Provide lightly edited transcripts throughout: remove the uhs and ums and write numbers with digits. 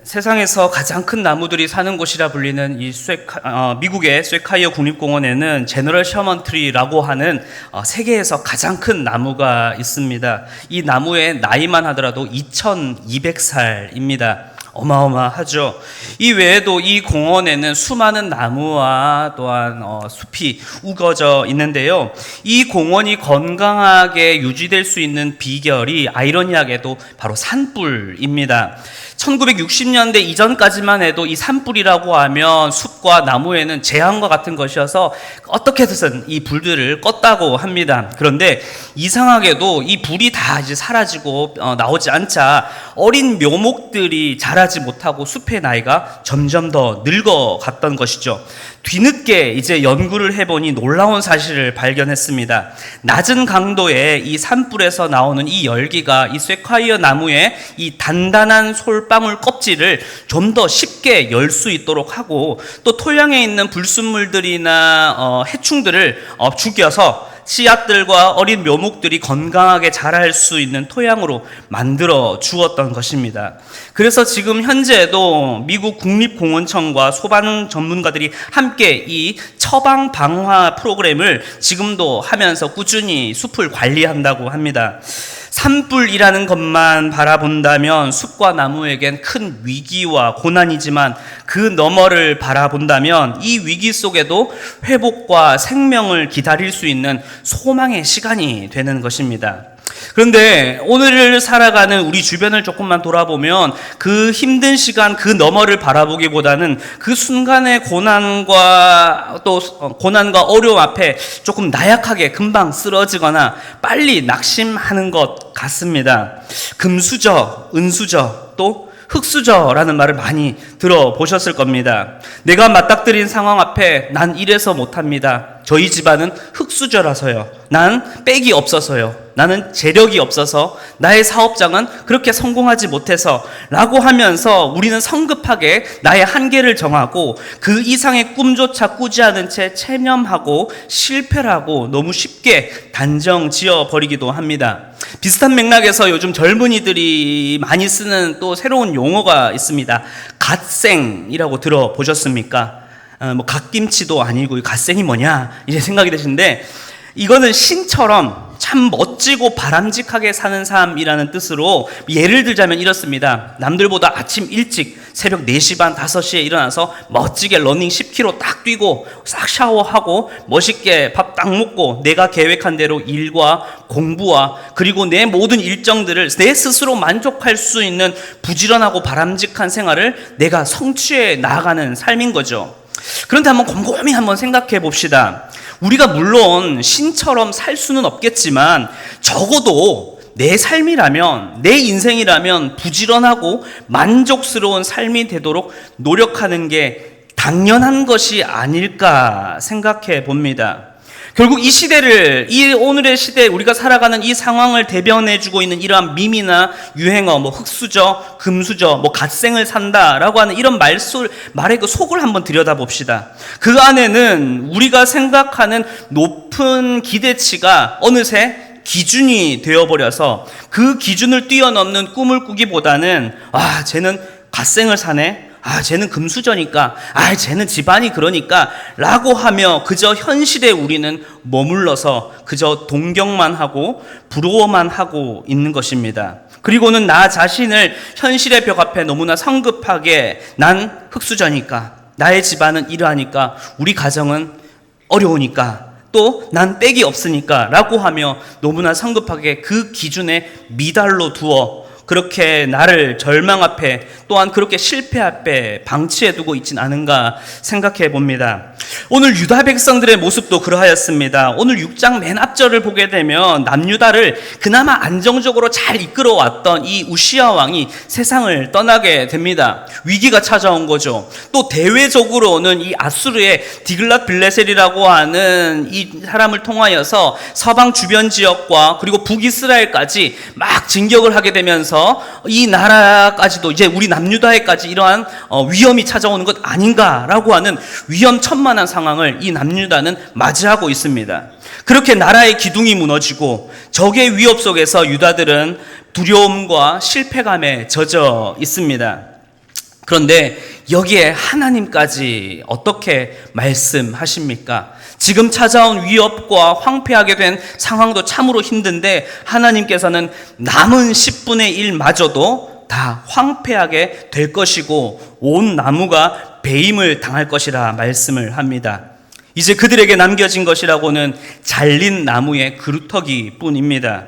세상에서 가장 큰 나무들이 사는 곳이라 불리는 이 미국의 쇠카이어 국립공원에는 제너럴 셔먼 트리라고 하는 세계에서 가장 큰 나무가 있습니다. 이 나무의 나이만 하더라도 2200살입니다. 어마어마하죠. 이 외에도 이 공원에는 수많은 나무와 또한 숲이 우거져 있는데요. 이 공원이 건강하게 유지될 수 있는 비결이 아이러니하게도 바로 산불입니다. 1960년대 이전까지만 해도 이 산불이라고 하면 숲과 나무에는 재앙과 같은 것이어서 어떻게 해서든 이 불들을 껐다고 합니다. 그런데 이상하게도 이 불이 다 이제 사라지고 나오지 않자 어린 묘목들이 자라지 못하고 숲의 나이가 점점 더 늙어갔던 것이죠. 뒤늦게 이제 연구를 해보니 놀라운 사실을 발견했습니다. 낮은 강도의 이 산불에서 나오는 이 열기가 이 쇠카이어 나무의 이 단단한 솔방울 껍질을 좀 더 쉽게 열 수 있도록 하고, 또 토양에 있는 불순물들이나 해충들을 죽여서 씨앗들과 어린 묘목들이 건강하게 자랄 수 있는 토양으로 만들어 주었던 것입니다. 그래서 지금 현재도 미국 국립공원청과 소방 전문가들이 함께 이 처방 방화 프로그램을 지금도 하면서 꾸준히 숲을 관리한다고 합니다. 산불이라는 것만 바라본다면 숲과 나무에겐 큰 위기와 고난이지만 그 너머를 바라본다면 이 위기 속에도 회복과 생명을 기다릴 수 있는 소망의 시간이 되는 것입니다. 그런데 오늘을 살아가는 우리 주변을 조금만 돌아보면 그 힘든 시간 그 너머를 바라보기보다는 그 순간의 고난과 어려움 앞에 조금 나약하게 금방 쓰러지거나 빨리 낙심하는 것 같습니다. 금수저, 은수저, 또 흙수저라는 말을 많이 들어보셨을 겁니다. 내가 맞닥뜨린 상황 앞에 난 이래서 못합니다. 저희 집안은 흙수저라서요. 난 빽이 없어서요. 나는 재력이 없어서, 나의 사업장은 그렇게 성공하지 못해서 라고 하면서 우리는 성급하게 나의 한계를 정하고 그 이상의 꿈조차 꾸지 않은 채 체념하고 실패라고 너무 쉽게 단정 지어버리기도 합니다. 비슷한 맥락에서 요즘 젊은이들이 많이 쓰는 또 새로운 용어가 있습니다. 갓생이라고 들어보셨습니까? 갓김치도 아니고 갓생이 뭐냐 이제 생각이 되시는데, 이거는 신처럼 참 멋지고 바람직하게 사는 삶이라는 뜻으로 예를 들자면 이렇습니다. 남들보다 아침 일찍 새벽 4시 반 5시에 일어나서 멋지게 러닝 10km 딱 뛰고 싹 샤워하고 멋있게 밥 딱 먹고 내가 계획한 대로 일과 공부와 그리고 내 모든 일정들을 내 스스로 만족할 수 있는 부지런하고 바람직한 생활을 내가 성취해 나아가는 삶인 거죠. 그런데 곰곰이 한번 생각해 봅시다. 우리가 물론 신처럼 살 수는 없겠지만 적어도 내 삶이라면, 내 인생이라면 부지런하고 만족스러운 삶이 되도록 노력하는 게 당연한 것이 아닐까 생각해 봅니다. 결국 이 오늘의 시대, 우리가 살아가는 이 상황을 대변해주고 있는 이러한 밈이나 유행어, 흙수저, 금수저, 갓생을 산다라고 하는 이런 말의 그 속을 한번 들여다봅시다. 그 안에는 우리가 생각하는 높은 기대치가 어느새 기준이 되어버려서 그 기준을 뛰어넘는 꿈을 꾸기보다는, 쟤는 갓생을 사네? 쟤는 금수저니까, 쟤는 집안이 그러니까 라고 하며 그저 현실에 우리는 머물러서 그저 동경만 하고 부러워만 하고 있는 것입니다. 그리고는 나 자신을 현실의 벽 앞에 너무나 성급하게 난 흙수저니까, 나의 집안은 이러하니까, 우리 가정은 어려우니까, 또 난 빽이 없으니까 라고 하며 너무나 성급하게 그 기준에 미달로 두어 그렇게 나를 절망 앞에, 또한 그렇게 실패 앞에 방치해두고 있진 않은가 생각해 봅니다. 오늘 유다 백성들의 모습도 그러하였습니다. 오늘 6장 맨 앞절을 보게 되면 남유다를 그나마 안정적으로 잘 이끌어왔던 이 우시야 왕이 세상을 떠나게 됩니다. 위기가 찾아온 거죠. 또 대외적으로는 이 아수르의 디글랏 빌레셀이라고 하는 이 사람을 통하여서 서방 주변 지역과 그리고 북이스라엘까지 막 진격을 하게 되면서 이 나라까지도 이제 우리 남유다에까지 이러한 위험이 찾아오는 것 아닌가라고 하는 위험천만한 상황을 이 남유다는 맞이하고 있습니다. 그렇게 나라의 기둥이 무너지고 적의 위협 속에서 유다들은 두려움과 실패감에 젖어 있습니다. 그런데 여기에 하나님까지 어떻게 말씀하십니까? 지금 찾아온 위협과 황폐하게 된 상황도 참으로 힘든데 하나님께서는 남은 10분의 1마저도 다 황폐하게 될 것이고 온 나무가 배임을 당할 것이라 말씀을 합니다. 이제 그들에게 남겨진 것이라고는 잘린 나무의 그루터기 뿐입니다.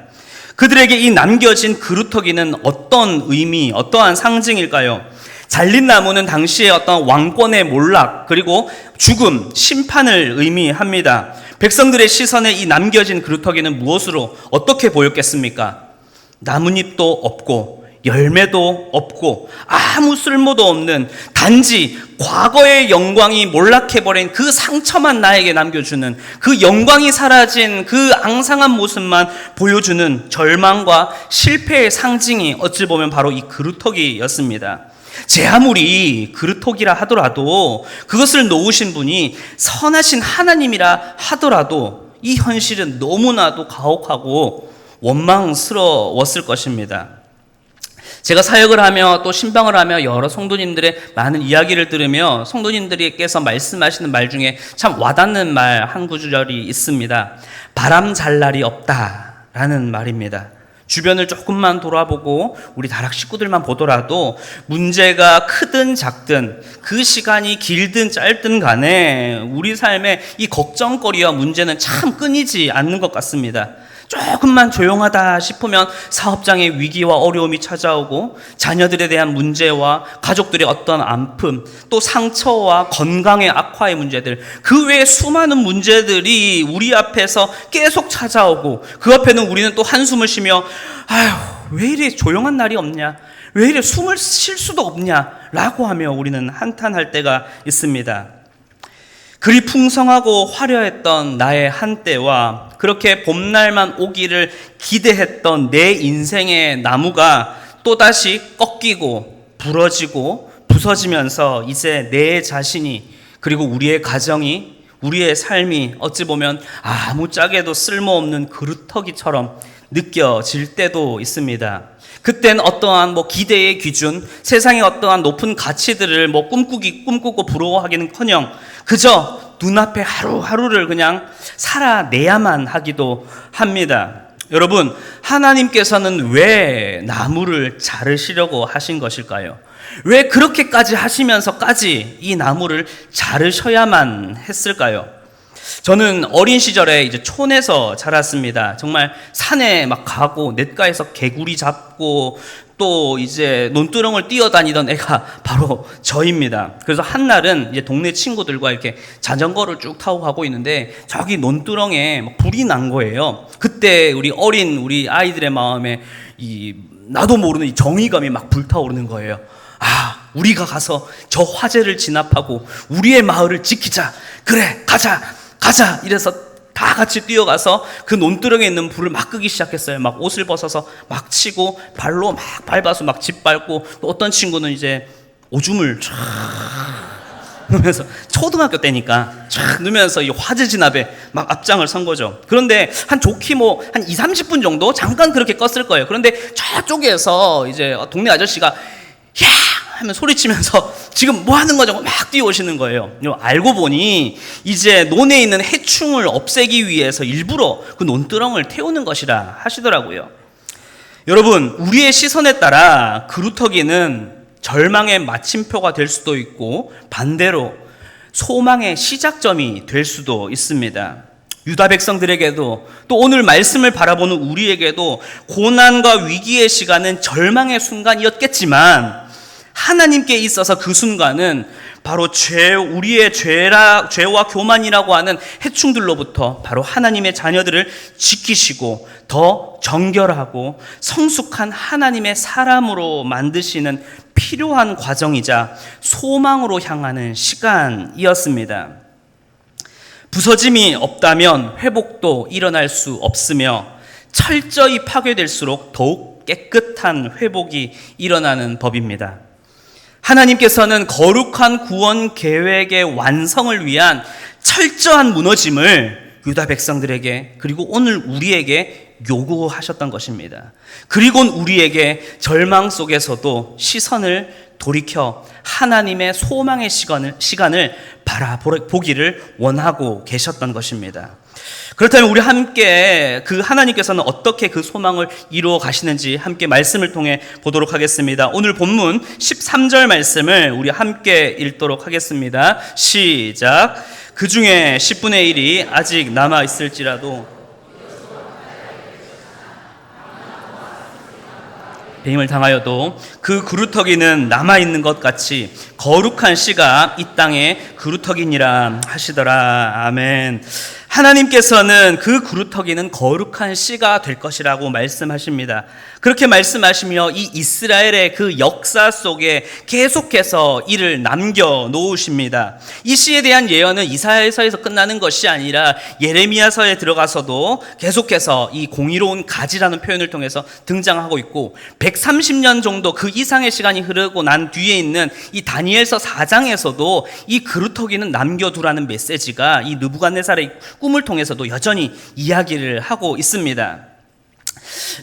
그들에게 이 남겨진 그루터기는 어떤 의미, 어떠한 상징일까요? 잘린 나무는 당시의 어떤 왕권의 몰락, 그리고 죽음, 심판을 의미합니다. 백성들의 시선에 이 남겨진 그루터기는 무엇으로 어떻게 보였겠습니까? 나뭇잎도 없고 열매도 없고 아무 쓸모도 없는 단지 과거의 영광이 몰락해버린 그 상처만 나에게 남겨주는, 그 영광이 사라진 그 앙상한 모습만 보여주는 절망과 실패의 상징이 어찌 보면 바로 이 그루터기였습니다. 제 아무리 그루터기라 하더라도, 그것을 놓으신 분이 선하신 하나님이라 하더라도 이 현실은 너무나도 가혹하고 원망스러웠을 것입니다. 제가 사역을 하며 또 신방을 하며 여러 성도님들의 많은 이야기를 들으며 성도님들께서 말씀하시는 말 중에 참 와닿는 말 한 구절이 있습니다. 바람 잘 날이 없다라는 말입니다. 주변을 조금만 돌아보고 우리 다락 식구들만 보더라도 문제가 크든 작든 그 시간이 길든 짧든 간에 우리 삶의 이 걱정거리와 문제는 참 끊이지 않는 것 같습니다. 조금만 조용하다 싶으면 사업장의 위기와 어려움이 찾아오고 자녀들에 대한 문제와 가족들의 어떤 아픔, 또 상처와 건강의 악화의 문제들, 그 외에 수많은 문제들이 우리 앞에서 계속 찾아오고 그 앞에는 우리는 또 한숨을 쉬며 아휴, 왜 이리 조용한 날이 없냐, 왜 이리 숨을 쉴 수도 없냐 라고 하며 우리는 한탄할 때가 있습니다. 그리 풍성하고 화려했던 나의 한때와 그렇게 봄날만 오기를 기대했던 내 인생의 나무가 또다시 꺾이고 부러지고 부서지면서 이제 내 자신이, 그리고 우리의 가정이, 우리의 삶이 어찌 보면 아무짝에도 쓸모없는 그루터기처럼 느껴질 때도 있습니다. 그땐 어떠한 기대의 기준, 세상의 어떠한 높은 가치들을 꿈꾸고 부러워하기는커녕 그저 눈앞에 하루하루를 그냥 살아내야만 하기도 합니다. 여러분, 하나님께서는 왜 나무를 자르시려고 하신 것일까요? 왜 그렇게까지 하시면서까지 이 나무를 자르셔야만 했을까요? 저는 어린 시절에 이제 촌에서 자랐습니다. 정말 산에 막 가고 냇가에서 개구리 잡고 또 이제 논두렁을 뛰어다니던 애가 바로 저입니다. 그래서 한날은 이제 동네 친구들과 이렇게 자전거를 쭉 타고 가고 있는데 저기 논두렁에 막 불이 난 거예요. 그때 우리 아이들의 마음에 나도 모르는 이 정의감이 막 불타오르는 거예요. 우리가 가서 저 화재를 진압하고 우리의 마을을 지키자. 그래, 가자. 이래서 다 같이 뛰어가서 그 논두렁에 있는 불을 막 끄기 시작했어요. 막 옷을 벗어서 막 치고 발로 막 밟아서 막 짓밟고, 또 어떤 친구는 이제 오줌을 쫙 넣으면서, 초등학교 때니까 쫙 넣으면서 이 화재 진압에 막 앞장을 선 거죠. 그런데 좋기 한 20-30분 정도 잠깐 그렇게 껐을 거예요. 그런데 저쪽에서 이제 동네 아저씨가 야! 하면 소리치면서 지금 뭐 하는 거냐고 막 뛰어오시는 거예요. 알고 보니 이제 논에 있는 해충을 없애기 위해서 일부러 그 논두렁을 태우는 것이라 하시더라고요. 여러분, 우리의 시선에 따라 그루터기는 절망의 마침표가 될 수도 있고 반대로 소망의 시작점이 될 수도 있습니다. 유다 백성들에게도 또 오늘 말씀을 바라보는 우리에게도 고난과 위기의 시간은 절망의 순간이었겠지만 하나님께 있어서 그 순간은 바로 우리의 죄와 교만이라고 하는 해충들로부터 바로 하나님의 자녀들을 지키시고 더 정결하고 성숙한 하나님의 사람으로 만드시는 필요한 과정이자 소망으로 향하는 시간이었습니다. 부서짐이 없다면 회복도 일어날 수 없으며 철저히 파괴될수록 더욱 깨끗한 회복이 일어나는 법입니다. 하나님께서는 거룩한 구원 계획의 완성을 위한 철저한 무너짐을 유다 백성들에게, 그리고 오늘 우리에게 요구하셨던 것입니다. 그리고 우리에게 절망 속에서도 시선을 돌이켜 하나님의 소망의 시간을 바라보기를 원하고 계셨던 것입니다. 그렇다면 우리 함께 그 하나님께서는 어떻게 그 소망을 이루어 가시는지 함께 말씀을 통해 보도록 하겠습니다. 오늘 본문 13절 말씀을 우리 함께 읽도록 하겠습니다. 시작. 그 중에 10분의 1이 아직 남아 있을지라도 배임을 당하여도 그 그루터기는 남아있는 것 같이 거룩한 씨가 이 땅에 그루터기니라 하시더라. 아멘. 하나님께서는 그 그루터기는 거룩한 씨가 될 것이라고 말씀하십니다. 그렇게 말씀하시며 이 이스라엘의 그 역사 속에 계속해서 이를 남겨놓으십니다. 이 씨에 대한 예언은 이사야서에서 끝나는 것이 아니라 예레미야서에 들어가서도 계속해서 이 공의로운 가지라는 표현을 통해서 등장하고 있고 130년 정도 그 이상의 시간이 흐르고 난 뒤에 있는 이 다니엘서 4장에서도 이 그루터기는 남겨두라는 메시지가 이 느부갓네살의 꿈을 통해서도 여전히 이야기를 하고 있습니다.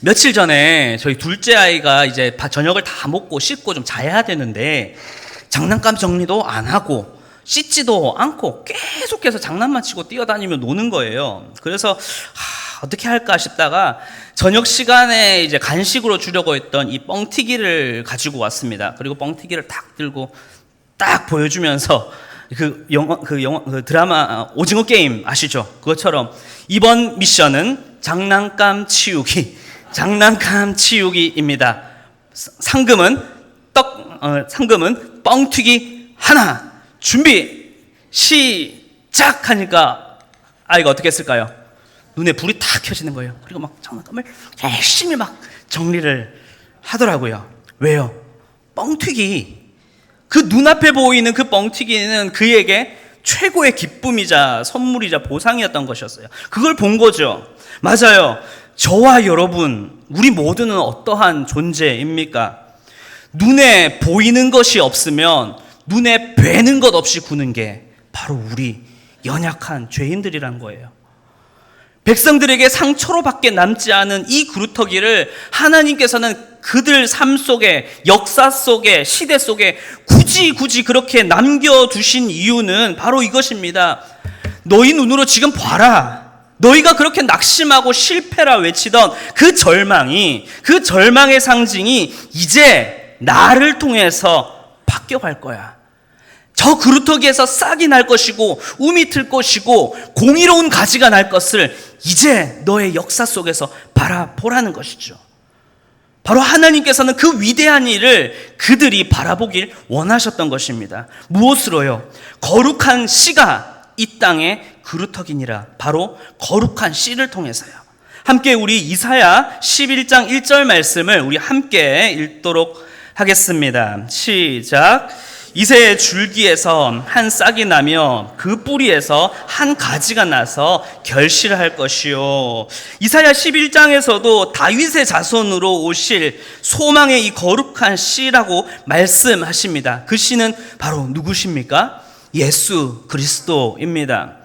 며칠 전에 저희 둘째 아이가 이제 저녁을 다 먹고 씻고 좀 자야 되는데 장난감 정리도 안 하고 씻지도 않고 계속해서 장난만 치고 뛰어다니며 노는 거예요. 그래서 어떻게 할까 싶다가 저녁 시간에 이제 간식으로 주려고 했던 이 뻥튀기를 가지고 왔습니다. 그리고 뻥튀기를 딱 들고 딱 보여주면서 그 드라마 오징어 게임 아시죠? 그것처럼 이번 미션은 장난감 치우기입니다. 상금은 뻥튀기 하나. 준비 시작 하니까 아이가 어떻게 했을까요? 눈에 불이 탁 켜지는 거예요. 그리고 막 장난감을 열심히 막 정리를 하더라고요. 왜요? 뻥튀기. 그 눈앞에 보이는 그 뻥튀기는 그에게 최고의 기쁨이자 선물이자 보상이었던 것이었어요. 그걸 본 거죠. 맞아요. 저와 여러분, 우리 모두는 어떠한 존재입니까? 눈에 보이는 것이 없으면 눈에 뵈는 것 없이 구는 게 바로 우리 연약한 죄인들이란 거예요. 백성들에게 상처로밖에 남지 않은 이 그루터기를 하나님께서는 그들 삶 속에, 역사 속에, 시대 속에 굳이 그렇게 남겨두신 이유는 바로 이것입니다. 너희 눈으로 지금 봐라. 너희가 그렇게 낙심하고 실패라 외치던 그 절망의 상징이 이제 나를 통해서 바뀌어갈 거야. 저 그루터기에서 싹이 날 것이고 움이 틀 것이고 공의로운 가지가 날 것을 이제 너의 역사 속에서 바라보라는 것이죠. 바로 하나님께서는 그 위대한 일을 그들이 바라보길 원하셨던 것입니다. 무엇으로요? 거룩한 씨가 이 땅에 그루터기니라. 바로 거룩한 씨를 통해서요. 함께 우리 이사야 11장 1절 말씀을 우리 함께 읽도록 하겠습니다. 시작. 이새의 줄기에서 한 싹이 나며 그 뿌리에서 한 가지가 나서 결실할 것이요. 이사야 11장에서도 다윗의 자손으로 오실 소망의 이 거룩한 씨라고 말씀하십니다. 그 씨는 바로 누구십니까? 예수 그리스도입니다.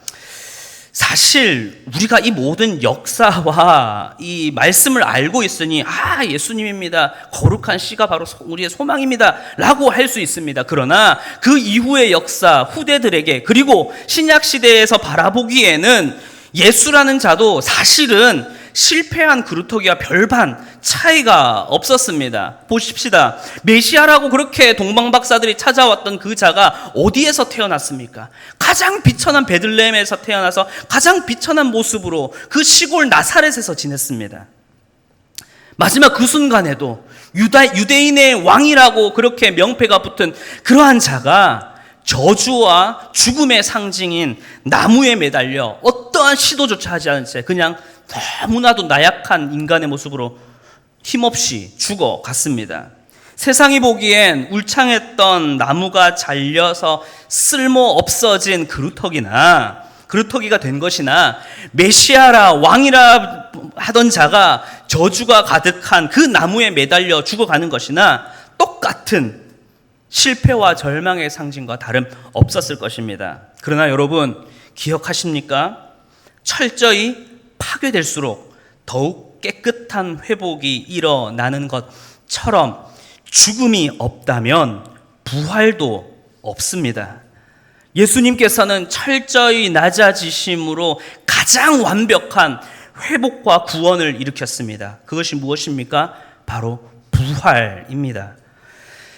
사실 우리가 이 모든 역사와 이 말씀을 알고 있으니 예수님입니다. 거룩한 씨가 바로 우리의 소망입니다. 라고 할 수 있습니다. 그러나 그 이후의 역사, 후대들에게 그리고 신약 시대에서 바라보기에는 예수라는 자도 사실은 실패한 그루터기와 별반 차이가 없었습니다. 보십시다. 메시아라고 그렇게 동방박사들이 찾아왔던 그 자가 어디에서 태어났습니까? 가장 비천한 베들레헴에서 태어나서 가장 비천한 모습으로 그 시골 나사렛에서 지냈습니다. 마지막 그 순간에도 유대인의 왕이라고 그렇게 명패가 붙은 그러한 자가 저주와 죽음의 상징인 나무에 매달려 어떠한 시도조차 하지 않은 채 그냥 너무나도 나약한 인간의 모습으로 힘없이 죽어갔습니다. 세상이 보기엔 울창했던 나무가 잘려서 쓸모없어진 그루터기가 된 것이나 메시아라 왕이라 하던 자가 저주가 가득한 그 나무에 매달려 죽어가는 것이나 똑같은 실패와 절망의 상징과 다름없었을 것입니다. 그러나 여러분 기억하십니까? 철저히 파괴될수록 더욱 깨끗한 회복이 일어나는 것처럼 죽음이 없다면 부활도 없습니다. 예수님께서는 철저히 낮아지심으로 가장 완벽한 회복과 구원을 일으켰습니다. 그것이 무엇입니까? 바로 부활입니다.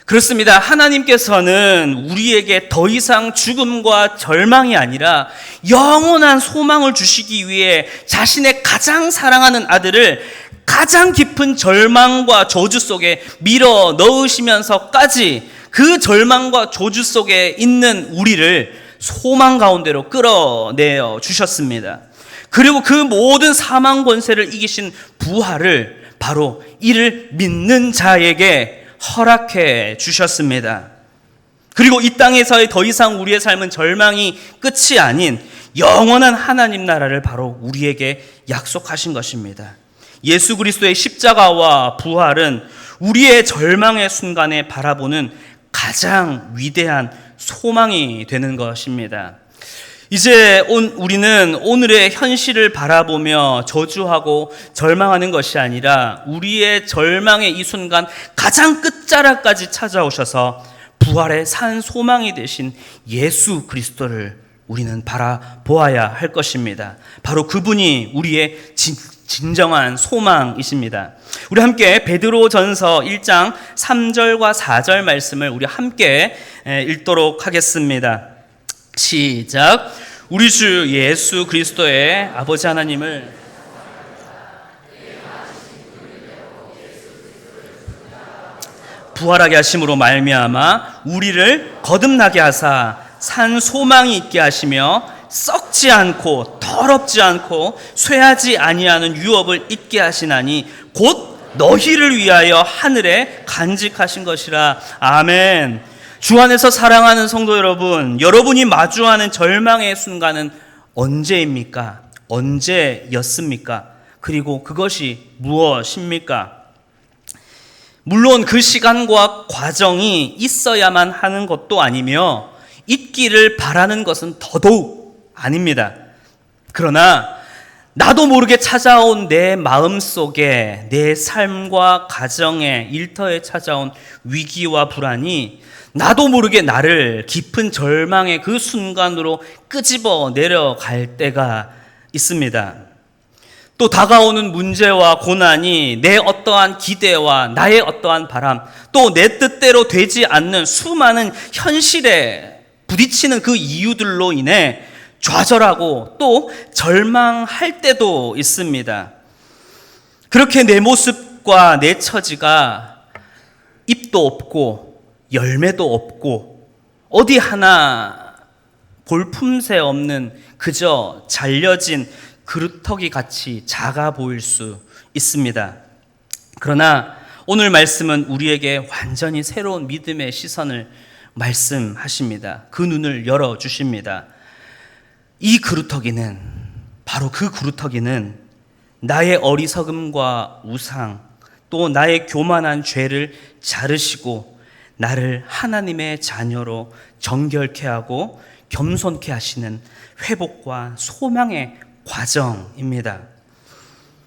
그렇습니다. 하나님께서는 우리에게 더 이상 죽음과 절망이 아니라 영원한 소망을 주시기 위해 자신의 가장 사랑하는 아들을 가장 깊은 절망과 저주 속에 밀어 넣으시면서까지 그 절망과 저주 속에 있는 우리를 소망 가운데로 끌어내어 주셨습니다. 그리고 그 모든 사망 권세를 이기신 부활을 바로 이를 믿는 자에게 허락해 주셨습니다. 그리고 이 땅에서의 더 이상 우리의 삶은 절망이 끝이 아닌 영원한 하나님 나라를 바로 우리에게 약속하신 것입니다. 예수 그리스도의 십자가와 부활은 우리의 절망의 순간에 바라보는 가장 위대한 소망이 되는 것입니다. 이제 우리는 오늘의 현실을 바라보며 저주하고 절망하는 것이 아니라 우리의 절망의 이 순간 가장 끝자락까지 찾아오셔서 부활의 산 소망이 되신 예수 그리스도를 우리는 바라보아야 할 것입니다. 바로 그분이 우리의 진정한 소망이십니다. 우리 함께 베드로전서 1장 3절과 4절 말씀을 우리 함께 읽도록 하겠습니다. 시작. 우리 주 예수 그리스도의 아버지 하나님을 부활하게 하심으로 말미암아 우리를 거듭나게 하사 산 소망이 있게 하시며 썩지 않고 더럽지 않고 쇠하지 아니하는 유업을 있게 하시나니 곧 너희를 위하여 하늘에 간직하신 것이라. 아멘. 주 안에서 사랑하는 성도 여러분, 여러분이 마주하는 절망의 순간은 언제입니까? 언제였습니까? 그리고 그것이 무엇입니까? 물론 그 시간과 과정이 있어야만 하는 것도 아니며 있기를 바라는 것은 더더욱 아닙니다. 그러나 나도 모르게 찾아온 내 마음속에 내 삶과 가정에 일터에 찾아온 위기와 불안이 나도 모르게 나를 깊은 절망의 그 순간으로 끄집어 내려갈 때가 있습니다. 또 다가오는 문제와 고난이 내 어떠한 기대와 나의 어떠한 바람, 또 내 뜻대로 되지 않는 수많은 현실에 부딪히는 그 이유들로 인해 좌절하고 또 절망할 때도 있습니다. 그렇게 내 모습과 내 처지가 입도 없고 열매도 없고 어디 하나 볼품새 없는 그저 잘려진 그루터기 같이 작아 보일 수 있습니다. 그러나 오늘 말씀은 우리에게 완전히 새로운 믿음의 시선을 말씀하십니다. 그 눈을 열어주십니다. 이 그루터기는, 바로 그 그루터기는 나의 어리석음과 우상, 또 나의 교만한 죄를 자르시고 나를 하나님의 자녀로 정결케 하고 겸손케 하시는 회복과 소망의 과정입니다.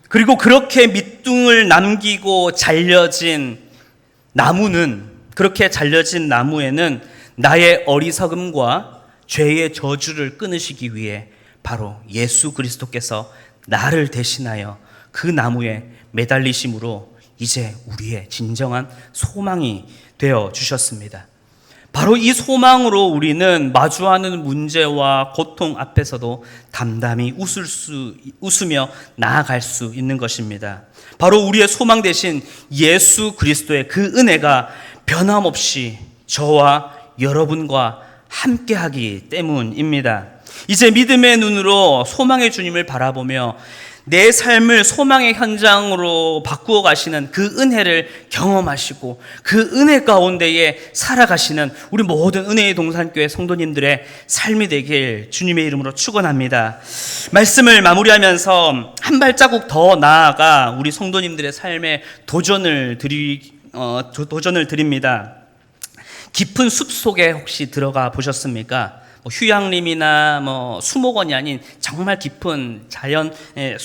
그리고 그렇게 밑둥을 남기고 잘려진 나무는, 그렇게 잘려진 나무에는 나의 어리석음과 죄의 저주를 끊으시기 위해 바로 예수 그리스도께서 나를 대신하여 그 나무에 매달리심으로 이제 우리의 진정한 소망이 되어 주셨습니다. 바로 이 소망으로 우리는 마주하는 문제와 고통 앞에서도 담담히 웃으며 나아갈 수 있는 것입니다. 바로 우리의 소망 되신 예수 그리스도의 그 은혜가 변함없이 저와 여러분과 함께하기 때문입니다. 이제 믿음의 눈으로 소망의 주님을 바라보며 내 삶을 소망의 현장으로 바꾸어 가시는 그 은혜를 경험하시고 그 은혜 가운데에 살아가시는 우리 모든 은혜의 동산교회 성도님들의 삶이 되길 주님의 이름으로 축원합니다. 말씀을 마무리하면서 한 발자국 더 나아가 우리 성도님들의 삶에 도전을 드립니다. 깊은 숲 속에 혹시 들어가 보셨습니까? 휴양림이나 수목원이 아닌 정말 깊은 자연의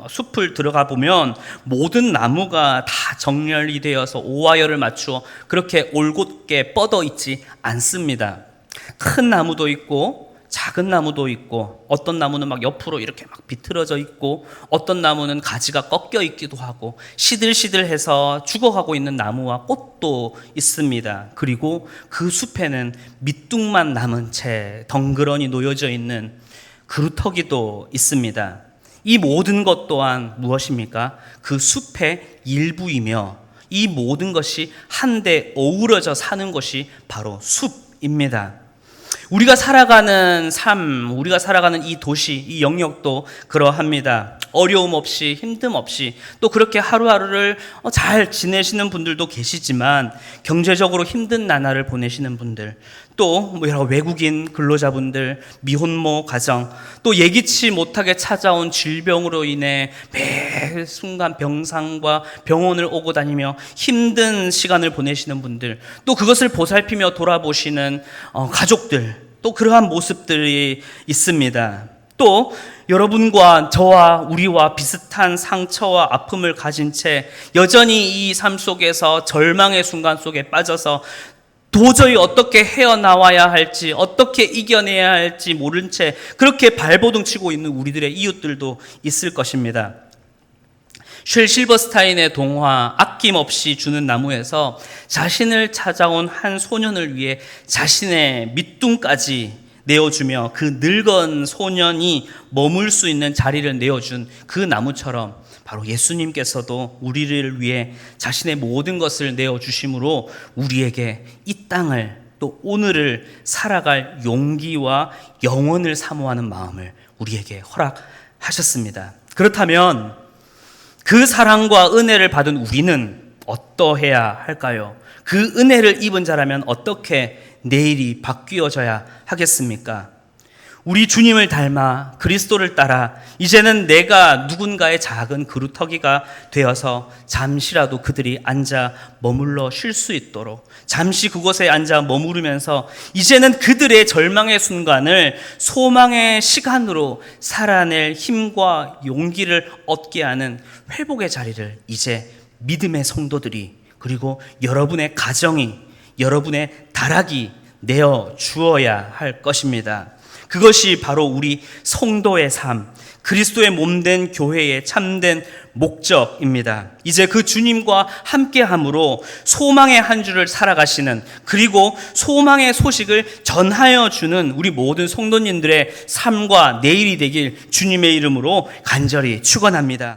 숲을 들어가 보면 모든 나무가 다 정렬이 되어서 오와열을 맞추어 그렇게 올곧게 뻗어 있지 않습니다. 큰 나무도 있고 작은 나무도 있고, 어떤 나무는 막 옆으로 이렇게 막 비틀어져 있고, 어떤 나무는 가지가 꺾여 있기도 하고, 시들시들해서 죽어가고 있는 나무와 꽃도 있습니다. 그리고 그 숲에는 밑둥만 남은 채 덩그러니 놓여져 있는 그루터기도 있습니다. 이 모든 것 또한 무엇입니까? 그 숲의 일부이며, 이 모든 것이 한데 어우러져 사는 것이 바로 숲입니다. 우리가 살아가는 삶, 우리가 살아가는 이 도시, 이 영역도 그러합니다. 어려움 없이, 힘듦 없이, 또 그렇게 하루하루를 잘 지내시는 분들도 계시지만, 경제적으로 힘든 나날을 보내시는 분들, 또 여러 외국인 근로자분들, 미혼모 가정, 또 예기치 못하게 찾아온 질병으로 인해 매 순간 병상과 병원을 오고 다니며 힘든 시간을 보내시는 분들, 또 그것을 보살피며 돌아보시는 가족들, 또 그러한 모습들이 있습니다. 또 여러분과 저와 우리와 비슷한 상처와 아픔을 가진 채 여전히 이 삶 속에서 절망의 순간 속에 빠져서 도저히 어떻게 헤어나와야 할지, 어떻게 이겨내야 할지 모른 채 그렇게 발버둥 치고 있는 우리들의 이웃들도 있을 것입니다. 쉘 실버스타인의 동화 아낌없이 주는 나무에서 자신을 찾아온 한 소년을 위해 자신의 밑둥까지 내어주며 그 늙은 소년이 머물 수 있는 자리를 내어준 그 나무처럼 바로 예수님께서도 우리를 위해 자신의 모든 것을 내어주심으로 우리에게 이 땅을 또 오늘을 살아갈 용기와 영원을 사모하는 마음을 우리에게 허락하셨습니다. 그렇다면 그 사랑과 은혜를 받은 우리는 어떠해야 할까요? 그 은혜를 입은 자라면 어떻게 내일이 바뀌어져야 하겠습니까? 우리 주님을 닮아 그리스도를 따라 이제는 내가 누군가의 작은 그루터기가 되어서 잠시라도 그들이 앉아 머물러 쉴 수 있도록 잠시 그곳에 앉아 머무르면서 이제는 그들의 절망의 순간을 소망의 시간으로 살아낼 힘과 용기를 얻게 하는 회복의 자리를 이제 믿음의 성도들이 그리고 여러분의 가정이 여러분의 다락이 내어 주어야 할 것입니다. 그것이 바로 우리 성도의 삶, 그리스도의 몸된 교회의 참된 목적입니다. 이제 그 주님과 함께함으로 소망의 한 주를 살아가시는 그리고 소망의 소식을 전하여 주는 우리 모든 성도님들의 삶과 내일이 되길 주님의 이름으로 간절히 축원합니다.